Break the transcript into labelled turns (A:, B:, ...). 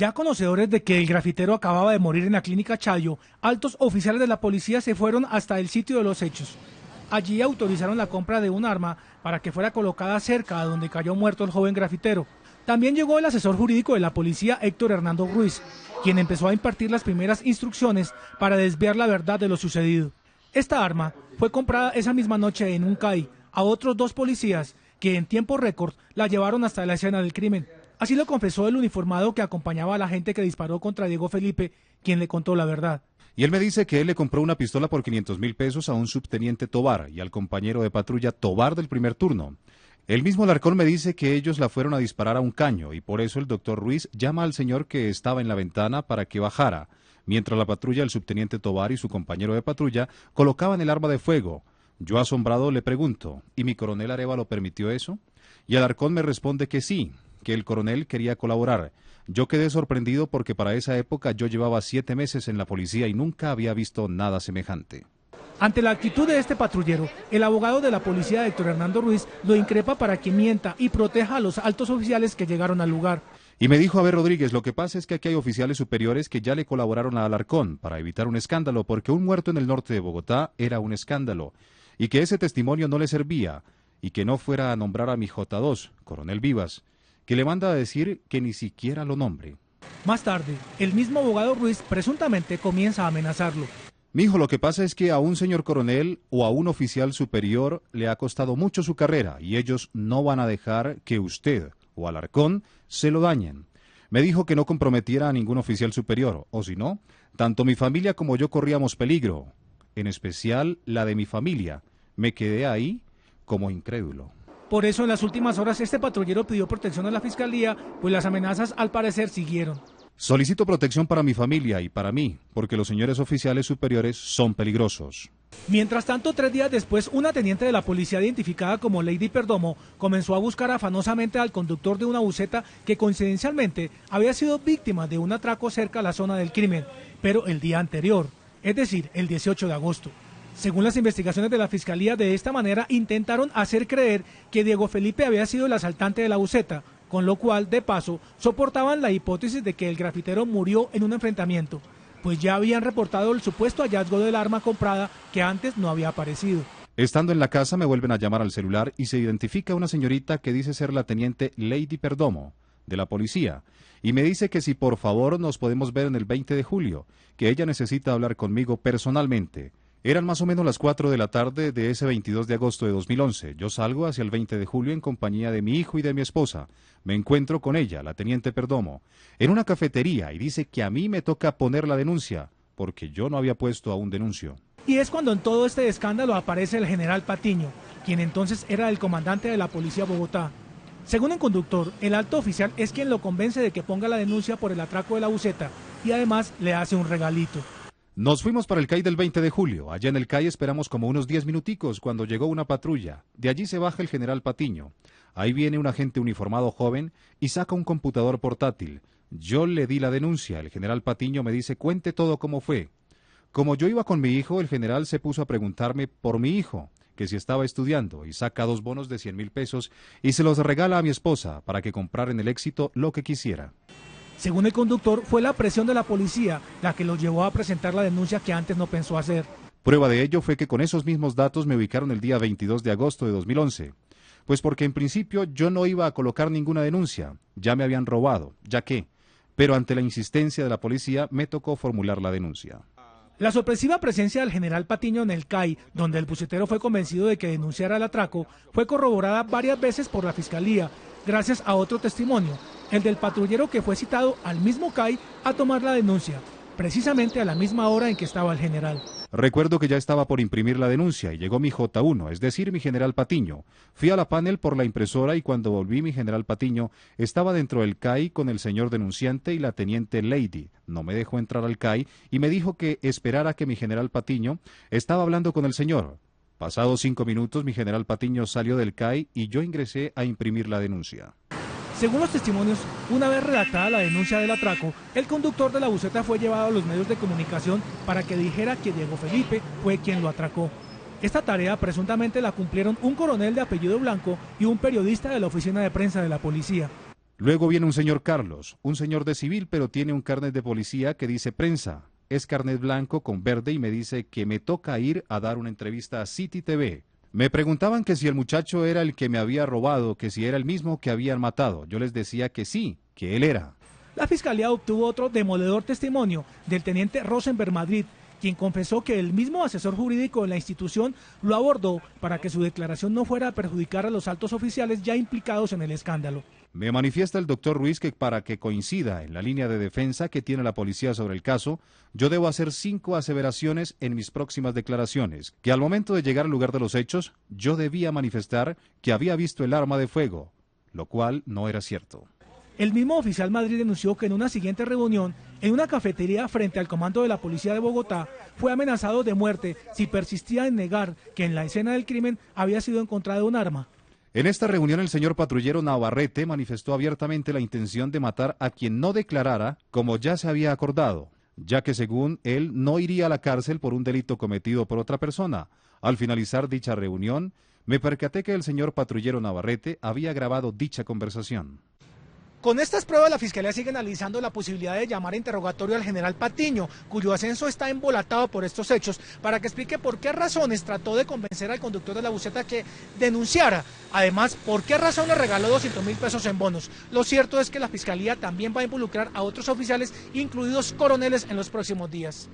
A: Ya conocedores de que el grafitero acababa de morir en la clínica Chayo, altos oficiales de la policía se fueron hasta el sitio de los hechos. Allí autorizaron la compra de un arma para que fuera colocada cerca de donde cayó muerto el joven grafitero. También llegó el asesor jurídico de la policía, Héctor Hernando Ruiz, quien empezó a impartir las primeras instrucciones para desviar la verdad de lo sucedido. Esta arma fue comprada esa misma noche en un CAI a otros 2 policías que en tiempo récord la llevaron hasta la escena del crimen. Así lo confesó el uniformado que acompañaba a la gente que disparó contra Diego Felipe, quien le contó la verdad.
B: Y él me dice que él le compró una pistola por 500.000 pesos a un subteniente Tobar y al compañero de patrulla Tobar del primer turno. El mismo Alarcón me dice que ellos la fueron a disparar a un caño y por eso el doctor Ruiz llama al señor que estaba en la ventana para que bajara, mientras la patrulla del subteniente Tobar y su compañero de patrulla colocaban el arma de fuego. Yo asombrado le pregunto, ¿y mi coronel Arévalo permitió eso? Y Alarcón me responde que sí, que el coronel quería colaborar. Yo quedé sorprendido porque para esa época yo llevaba 7 meses en la policía y nunca había visto nada semejante.
A: Ante la actitud de este patrullero, el abogado de la policía, Héctor Hernando Ruiz, lo increpa para que mienta y proteja a los altos oficiales que llegaron al lugar.
B: Y me dijo, a ver, Rodríguez, lo que pasa es que aquí hay oficiales superiores que ya le colaboraron a Alarcón para evitar un escándalo, porque un muerto en el norte de Bogotá era un escándalo, y que ese testimonio no le servía, y que no fuera a nombrar a mi J2, coronel Vivas, que le manda a decir que ni siquiera lo nombre.
A: Más tarde, el mismo abogado Ruiz presuntamente comienza a amenazarlo.
B: Mijo, lo que pasa es que a un señor coronel o a un oficial superior le ha costado mucho su carrera y ellos no van a dejar que usted o Alarcón se lo dañen. Me dijo que no comprometiera a ningún oficial superior, o si no, tanto mi familia como yo corríamos peligro, en especial la de mi familia. Me quedé ahí como incrédulo.
A: Por eso en las últimas horas este patrullero pidió protección a la fiscalía, pues las amenazas al parecer siguieron.
B: Solicito protección para mi familia y para mí, porque los señores oficiales superiores son peligrosos.
A: Mientras tanto, 3 días después, una teniente de la policía identificada como Lady Perdomo comenzó a buscar afanosamente al conductor de una buseta que coincidencialmente había sido víctima de un atraco cerca a la zona del crimen, pero el día anterior, es decir, el 18 de agosto. Según las investigaciones de la Fiscalía, de esta manera intentaron hacer creer que Diego Felipe había sido el asaltante de la buseta, con lo cual, de paso, soportaban la hipótesis de que el grafitero murió en un enfrentamiento, pues ya habían reportado el supuesto hallazgo del arma comprada que antes no había aparecido.
B: Estando en la casa me vuelven a llamar al celular y se identifica una señorita que dice ser la teniente Lady Perdomo, de la policía, y me dice que si por favor nos podemos ver en el 20 de julio, que ella necesita hablar conmigo personalmente. Eran más o menos las 4 de la tarde de ese 22 de agosto de 2011. Yo salgo hacia el 20 de julio en compañía de mi hijo y de mi esposa. Me encuentro con ella, la teniente Perdomo, en una cafetería y dice que a mí me toca poner la denuncia, porque yo no había puesto aún denuncio.
A: Y es cuando en todo este escándalo aparece el general Patiño, quien entonces era el comandante de la policía Bogotá. Según el conductor, el alto oficial es quien lo convence de que ponga la denuncia por el atraco de la buseta y además le hace un regalito.
B: Nos fuimos para el CAI del 20 de julio. Allá en el CAI esperamos como unos 10 minuticos cuando llegó una patrulla. De allí se baja el general Patiño. Ahí viene un agente uniformado joven y saca un computador portátil. Yo le di la denuncia. El general Patiño me dice, cuente todo cómo fue. Como yo iba con mi hijo, el general se puso a preguntarme por mi hijo, que si estaba estudiando, y saca 2 bonos de 100.000 pesos y se los regala a mi esposa para que comprara en el Éxito lo que quisiera.
A: Según el conductor, fue la presión de la policía la que lo llevó a presentar la denuncia que antes no pensó hacer.
B: Prueba de ello fue que con esos mismos datos me ubicaron el día 22 de agosto de 2011. Pues porque en principio yo no iba a colocar ninguna denuncia, ya me habían robado, ya que, pero ante la insistencia de la policía me tocó formular la denuncia.
A: La sorpresiva presencia del general Patiño en el CAI, donde el bucetero fue convencido de que denunciara el atraco, fue corroborada varias veces por la Fiscalía, gracias a otro testimonio, el del patrullero que fue citado al mismo CAI a tomar la denuncia, precisamente a la misma hora en que estaba el general.
B: Recuerdo que ya estaba por imprimir la denuncia y llegó mi J1, es decir, mi general Patiño. Fui a la panel por la impresora y cuando volví mi general Patiño estaba dentro del CAI con el señor denunciante y la teniente Lady. No me dejó entrar al CAI y me dijo que esperara que mi general Patiño estaba hablando con el señor. Pasados 5 minutos mi general Patiño salió del CAI y yo ingresé a imprimir la denuncia.
A: Según los testimonios, una vez redactada la denuncia del atraco, el conductor de la buseta fue llevado a los medios de comunicación para que dijera que Diego Felipe fue quien lo atracó. Esta tarea presuntamente la cumplieron un coronel de apellido Blanco y un periodista de la oficina de prensa de la policía.
B: Luego viene un señor Carlos, un señor de civil, pero tiene un carnet de policía que dice prensa. Es carnet blanco con verde y me dice que me toca ir a dar una entrevista a City TV. Me preguntaban que si el muchacho era el que me había robado, que si era el mismo que habían matado. Yo les decía que sí, que él era.
A: La fiscalía obtuvo otro demoledor testimonio del teniente Rosenberg Madrid, quien confesó que el mismo asesor jurídico de la institución lo abordó para que su declaración no fuera a perjudicar a los altos oficiales ya implicados en el escándalo.
B: Me manifiesta el doctor Ruiz que para que coincida en la línea de defensa que tiene la policía sobre el caso, yo debo hacer 5 aseveraciones en mis próximas declaraciones, que al momento de llegar al lugar de los hechos, yo debía manifestar que había visto el arma de fuego, lo cual no era cierto.
A: El mismo oficial Madrid denunció que en una siguiente reunión, en una cafetería frente al comando de la policía de Bogotá, fue amenazado de muerte si persistía en negar que en la escena del crimen había sido encontrado un arma.
B: En esta reunión el señor patrullero Navarrete manifestó abiertamente la intención de matar a quien no declarara, como ya se había acordado, ya que según él no iría a la cárcel por un delito cometido por otra persona. Al finalizar dicha reunión, me percaté que el señor patrullero Navarrete había grabado dicha conversación.
A: Con estas pruebas, la Fiscalía sigue analizando la posibilidad de llamar a interrogatorio al general Patiño, cuyo ascenso está embolatado por estos hechos, para que explique por qué razones trató de convencer al conductor de la buseta que denunciara. Además, por qué razón le regaló 200.000 pesos en bonos. Lo cierto es que la Fiscalía también va a involucrar a otros oficiales, incluidos coroneles, en los próximos días.